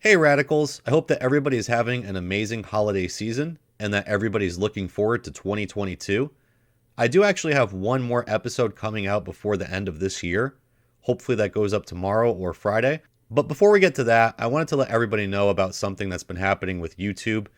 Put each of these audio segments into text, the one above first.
Hey Radicals, I hope that everybody is having an amazing holiday season and that everybody's looking forward to 2022. I do actually have one more episode coming out before the end of this year. Hopefully that goes up tomorrow or Friday. But before we get to that, I wanted to let everybody know about something that's been happening with YouTube.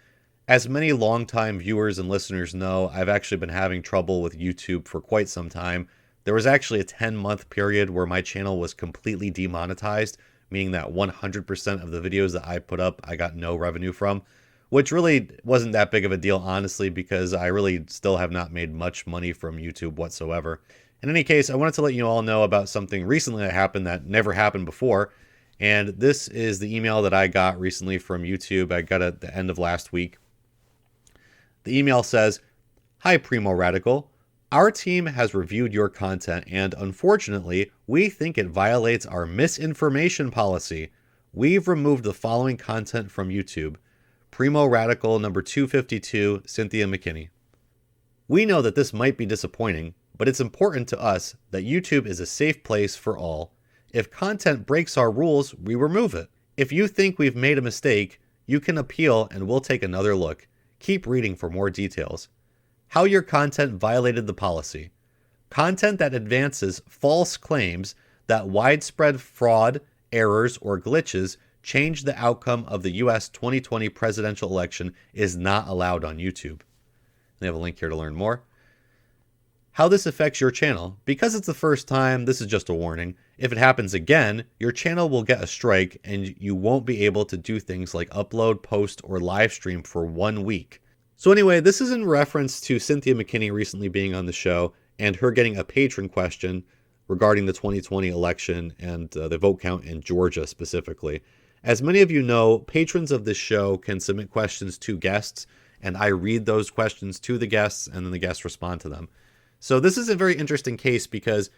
As many longtime viewers and listeners know, I've actually been having trouble with YouTube for quite some time. There was actually a 10-month period where my channel was completely demonetized, meaning that 100% of the videos that I put up, I got no revenue from, which really wasn't that big of a deal, honestly, because I really still have not made much money from YouTube whatsoever. In any case, I wanted to let you all know about something recently that happened that never happened before, and this is the email that I got recently from YouTube. I got it at the end of last week. The email says, "Hi Primo Radical. Our team has reviewed your content and unfortunately, we think it violates our misinformation policy. We've removed the following content from YouTube. Primo Radical number 252, Cynthia McKinney. We know that this might be disappointing, but it's important to us that YouTube is a safe place for all. If content breaks our rules, we remove it. If you think we've made a mistake, you can appeal and we'll take another look. Keep reading for more details. How your content violated the policy. Content that advances false claims that widespread fraud, errors, or glitches change the outcome of the U.S. 2020 presidential election is not allowed on YouTube." They have a link here to learn more. How this affects your channel. Because it's the first time, this is just a warning. If it happens again, your channel will get a strike and you won't be able to do things like upload, post, or live stream for 1 week. So anyway, this is in reference to Cynthia McKinney recently being on the show and her getting a patron question regarding the 2020 election and the vote count in Georgia specifically. As many of you know, patrons of this show can submit questions to guests, and I read those questions to the guests, and then the guests respond to them. So this is a very interesting case because,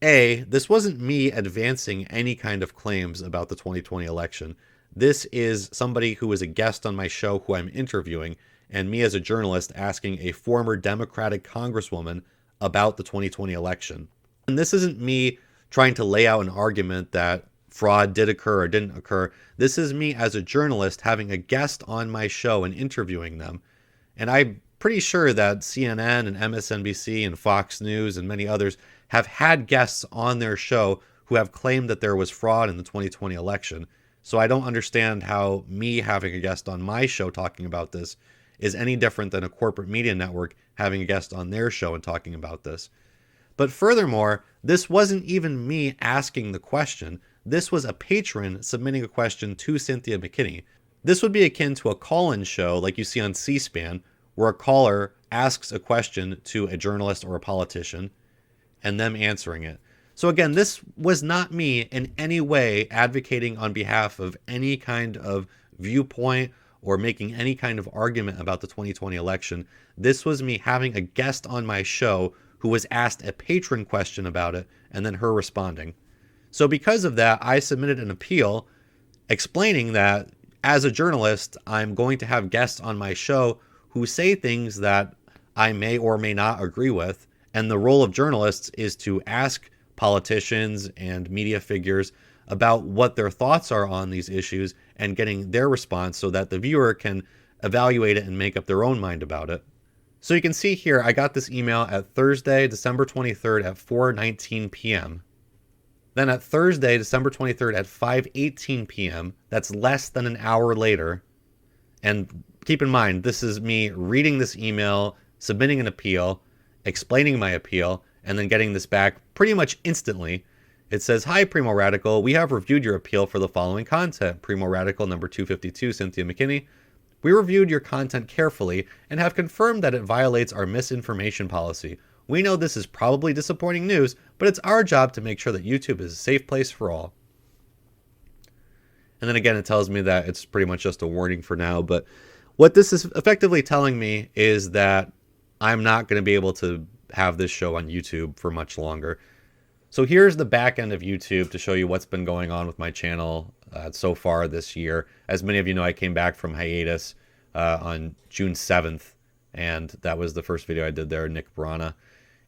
A, this wasn't me advancing any kind of claims about the 2020 election. This is somebody who is a guest on my show who I'm interviewing, and me as a journalist asking a former Democratic Congresswoman about the 2020 election. And this isn't me trying to lay out an argument that fraud did occur or didn't occur. This is me as a journalist having a guest on my show and interviewing them. And I'm pretty sure that CNN and MSNBC and Fox News and many others have had guests on their show who have claimed that there was fraud in the 2020 election. So I don't understand how me having a guest on my show talking about this is any different than a corporate media network having a guest on their show and talking about this. But furthermore, this wasn't even me asking the question. This was a patron submitting a question to Cynthia McKinney. This would be akin to a call-in show like you see on C-SPAN, where a caller asks a question to a journalist or a politician and them answering it. So again, this was not me in any way advocating on behalf of any kind of viewpoint or making any kind of argument about the 2020 election. This was me having a guest on my show who was asked a patron question about it and then her responding. So because of that, I submitted an appeal explaining that as a journalist, I'm going to have guests on my show who say things that I may or may not agree with. And the role of journalists is to ask politicians and media figures about what their thoughts are on these issues and getting their response so that the viewer can evaluate it and make up their own mind about it. So you can see here, I got this email at Thursday, December 23rd at 4:19 p.m. Then at Thursday, December 23rd at 5:18 p.m., that's less than an hour later. And keep in mind, this is me reading this email, submitting an appeal, explaining my appeal, and then getting this back pretty much instantly. It says, "Hi, Primo Radical. We have reviewed your appeal for the following content. Primo Radical number 252, Cynthia McKinney. We reviewed your content carefully and have confirmed that it violates our misinformation policy. We know this is probably disappointing news, but it's our job to make sure that YouTube is a safe place for all." And then again, it tells me that it's pretty much just a warning for now. But what this is effectively telling me is that I'm not going to be able to have this show on YouTube for much longer. So here's the back end of YouTube to show you what's been going on with my channel so far this year. As many of you know, I came back from hiatus on June 7th, and that was the first video I did there, Nick Brana.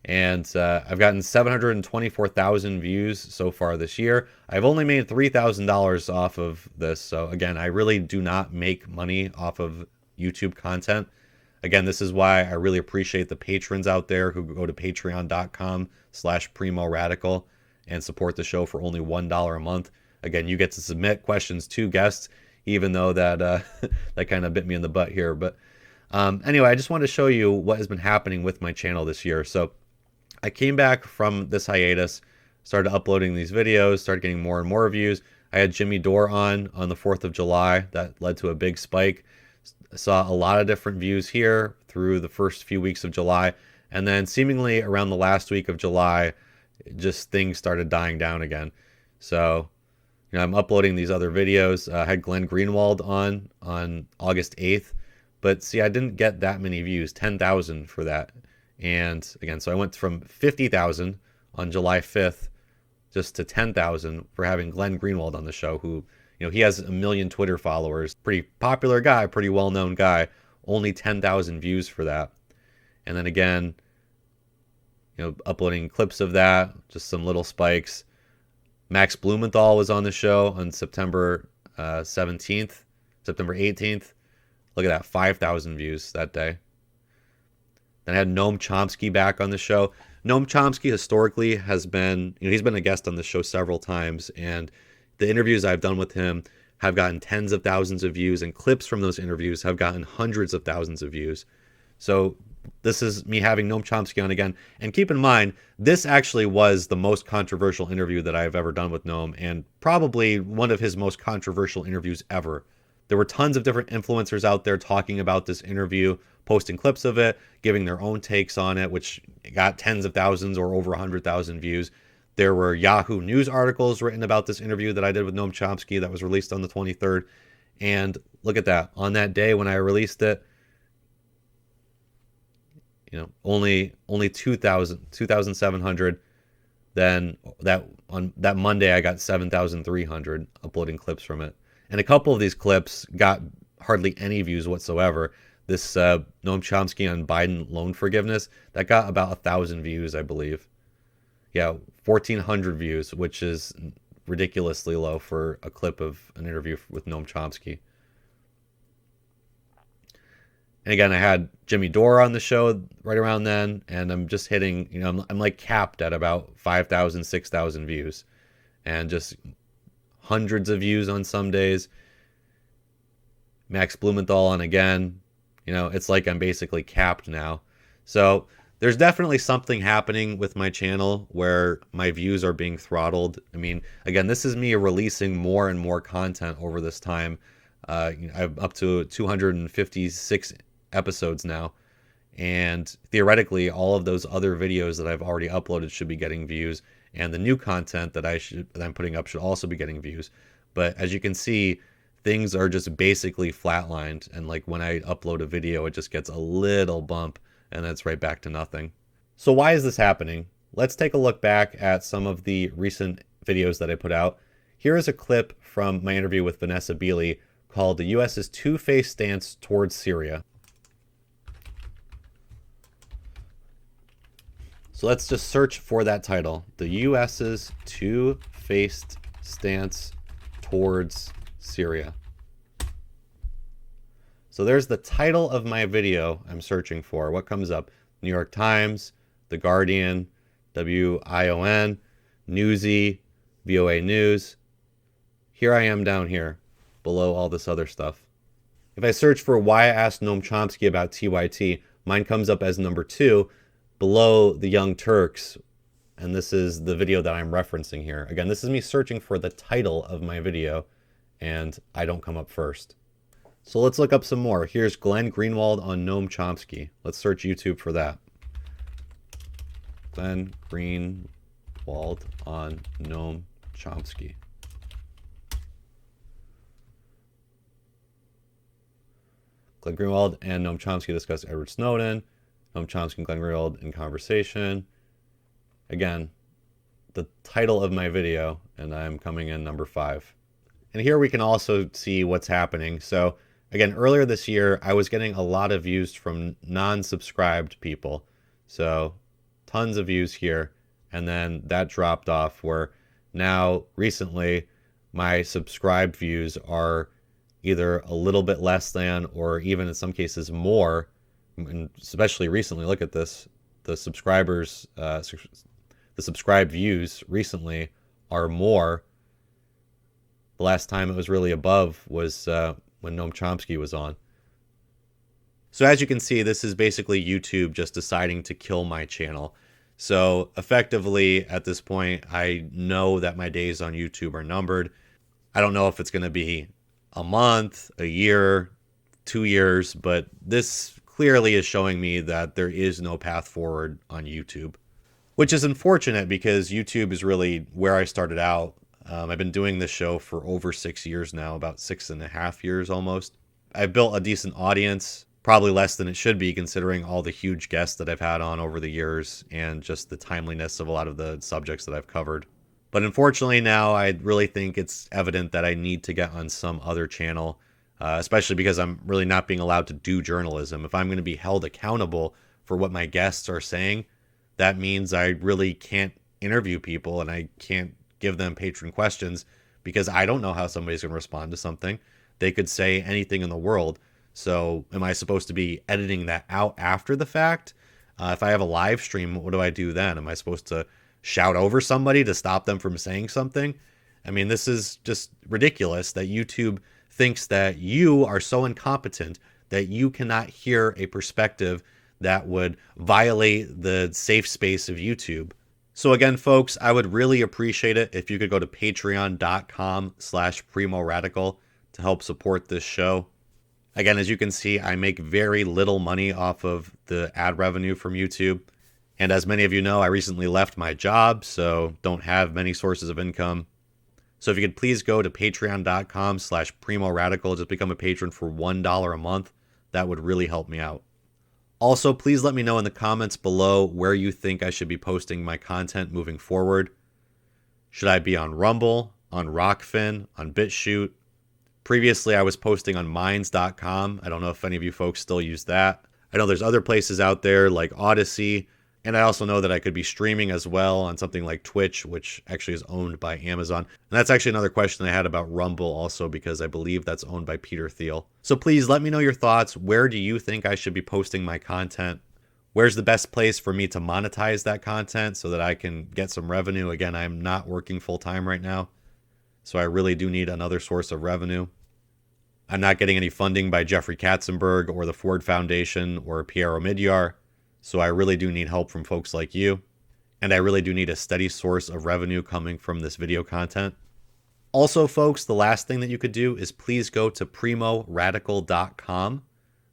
And I've gotten 724,000 views so far this year. I've only made $3,000 off of this. So again, I really do not make money off of YouTube content. Again, this is why I really appreciate the patrons out there who go to patreon.com/Primo Radical and support the show for only $1 a month. Again, you get to submit questions to guests, even though that that kind of bit me in the butt here. But anyway, I just wanted to show you what has been happening with my channel this year. So I came back from this hiatus, started uploading these videos, started getting more and more views. I had Jimmy Dore on the 4th of July. That led to a big spike. Saw a lot of different views here through the first few weeks of July. And then seemingly around the last week of July, just things started dying down again. So, I'm uploading these other videos. I had Glenn Greenwald on August 8th. But see, I didn't get that many views, 10,000 for that. And again, so I went from 50,000 on July 5th just to 10,000 for having Glenn Greenwald on the show, who, he has 1 million Twitter followers. Pretty popular guy, pretty well-known guy. Only 10,000 views for that. And then again, uploading clips of that, just some little spikes. Max Blumenthal was on the show on September 17th, September 18th. Look at that, 5,000 views that day. Then I had Noam Chomsky back on the show. Noam Chomsky historically has been, he's been a guest on the show several times, and the interviews I've done with him have gotten tens of thousands of views, and clips from those interviews have gotten hundreds of thousands of views. So this is me having Noam Chomsky on again. And keep in mind, this actually was the most controversial interview that I've ever done with Noam, and probably one of his most controversial interviews ever. There were tons of different influencers out there talking about this interview, posting clips of it, giving their own takes on it, which got tens of thousands or over 100,000 views. There were Yahoo News articles written about this interview that I did with Noam Chomsky that was released on the 23rd. And look at that. On that day when I released it, only 2,700. Then on that Monday, I got 7,300 uploading clips from it. And a couple of these clips got hardly any views whatsoever. This Noam Chomsky on Biden loan forgiveness, that got about 1,000 views, I believe. Yeah, 1,400 views, which is ridiculously low for a clip of an interview with Noam Chomsky. And again, I had Jimmy Dore on the show right around then, and I'm just hitting, I'm like capped at about 5,000, 6,000 views. And just hundreds of views on some days. Max Blumenthal on again. It's like I'm basically capped now. So there's definitely something happening with my channel where my views are being throttled. I mean, again, this is me releasing more and more content over this time. I'm up to 256 episodes now. And theoretically, all of those other videos that I've already uploaded should be getting views. And the new content that I'm putting up should also be getting views. But as you can see, things are just basically flatlined. And like when I upload a video, it just gets a little bump and then it's right back to nothing. So why is this happening? Let's take a look back at some of the recent videos that I put out. Here is a clip from my interview with Vanessa Beeley called "The U.S.'s Two-Faced Stance Towards Syria." So let's just search for that title. The U.S.'s two-faced stance towards Syria. So there's the title of my video I'm searching for. What comes up? New York Times, The Guardian, WION, Newsy, VOA News. Here I am down here, below all this other stuff. If I search for why I asked Noam Chomsky about TYT, mine comes up as number 2, below the Young Turks, and this is the video that I'm referencing here. Again, this is me searching for the title of my video, and I don't come up first. So let's look up some more. Here's Glenn Greenwald on Noam Chomsky. Let's search YouTube for that. Glenn Greenwald on Noam Chomsky. Glenn Greenwald and Noam Chomsky discuss Edward Snowden. Noam Chomsky and Glenn Greenwald in conversation. Again, the title of my video, and I'm coming in number 5. And here we can also see what's happening. So again, earlier this year, I was getting a lot of views from non-subscribed people. So tons of views here, and then that dropped off, where now recently my subscribed views are either a little bit less than, or even in some cases more. And especially recently, look at this, the subscribers, the subscribed views recently are more. The last time it was really above was when Noam Chomsky was on. So as you can see, this is basically YouTube just deciding to kill my channel. So effectively, at this point, I know that my days on YouTube are numbered. I don't know if it's going to be a month, a year, 2 years, but this clearly is showing me that there is no path forward on YouTube, which is unfortunate because YouTube is really where I started out. I've been doing this show for over 6 years now, about 6.5 years almost. I've built a decent audience, probably less than it should be considering all the huge guests that I've had on over the years and just the timeliness of a lot of the subjects that I've covered. But unfortunately now I really think it's evident that I need to get on some other channel, especially because I'm really not being allowed to do journalism. If I'm going to be held accountable for what my guests are saying, that means I really can't interview people and I can't give them patron questions because I don't know how somebody's going to respond to something. They could say anything in the world. So am I supposed to be editing that out after the fact? If I have a live stream, what do I do then? Am I supposed to shout over somebody to stop them from saying something? I mean, this is just ridiculous that YouTube thinks that you are so incompetent that you cannot hear a perspective that would violate the safe space of YouTube. So again, folks, I would really appreciate it if you could go to patreon.com/Primo Radical to help support this show. Again, as you can see, I make very little money off of the ad revenue from YouTube. And as many of you know, I recently left my job, so don't have many sources of income. So if you could please go to patreon.com/Primo Radical, just become a patron for $1 a month. That would really help me out. Also, please let me know in the comments below where you think I should be posting my content moving forward. Should I be on Rumble, on Rockfin, on BitChute? Previously, I was posting on Minds.com. I don't know if any of you folks still use that. I know there's other places out there like Odyssey, and I also know that I could be streaming as well on something like Twitch, which actually is owned by Amazon. And that's actually another question I had about Rumble also, because I believe that's owned by Peter Thiel. So please let me know your thoughts. Where do you think I should be posting my content? Where's the best place for me to monetize that content so that I can get some revenue? Again, I'm not working full time right now, so I really do need another source of revenue. I'm not getting any funding by Jeffrey Katzenberg or the Ford Foundation or Pierre Omidyar. So I really do need help from folks like you. And I really do need a steady source of revenue coming from this video content. Also, folks, the last thing that you could do is please go to primoradical.com.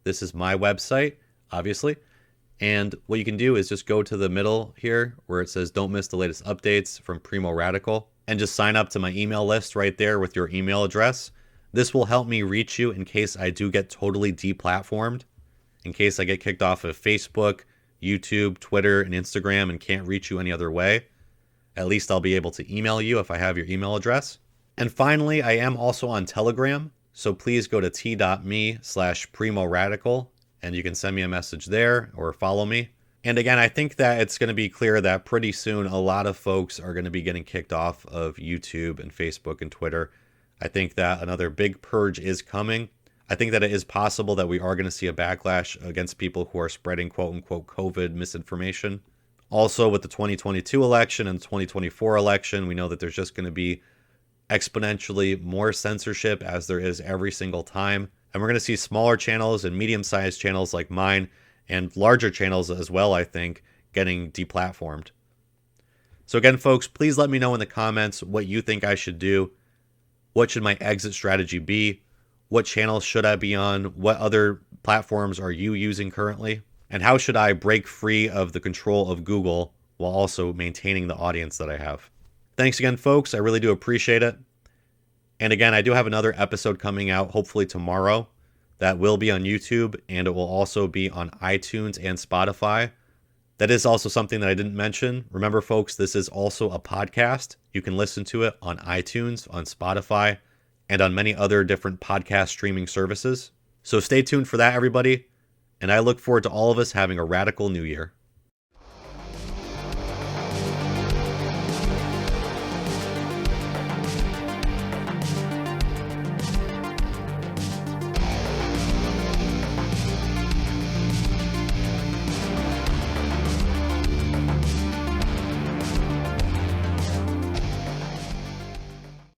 This is my website, obviously. And what you can do is just go to the middle here where it says don't miss the latest updates from Primo Radical and just sign up to my email list right there with your email address. This will help me reach you in case I do get totally deplatformed, in case I get kicked off of Facebook, YouTube, Twitter, and Instagram and can't reach you any other way. At least I'll be able to email you if I have your email address. And finally, I am also on Telegram, so please go to t.me/Primo Radical and you can send me a message there or follow me. And again, I think that it's going to be clear that pretty soon a lot of folks are going to be getting kicked off of YouTube and Facebook and Twitter. I think that another big purge is coming. I think that it is possible that we are going to see a backlash against people who are spreading quote-unquote COVID misinformation. Also, with the 2022 election and 2024 election, we know that there's just going to be exponentially more censorship as there is every single time. And we're going to see smaller channels and medium-sized channels like mine and larger channels as well, I think, getting deplatformed. So again, folks, please let me know in the comments what you think I should do. What should my exit strategy be? What channels should I be on? What other platforms are you using currently? And how should I break free of the control of Google while also maintaining the audience that I have? Thanks again, folks. I really do appreciate it. And again, I do have another episode coming out, hopefully tomorrow, that will be on YouTube, and it will also be on iTunes and Spotify. That is also something that I didn't mention. Remember, folks, this is also a podcast. You can listen to it on iTunes, on Spotify, and on many other different podcast streaming services. So stay tuned for that, everybody. And I look forward to all of us having a radical new year.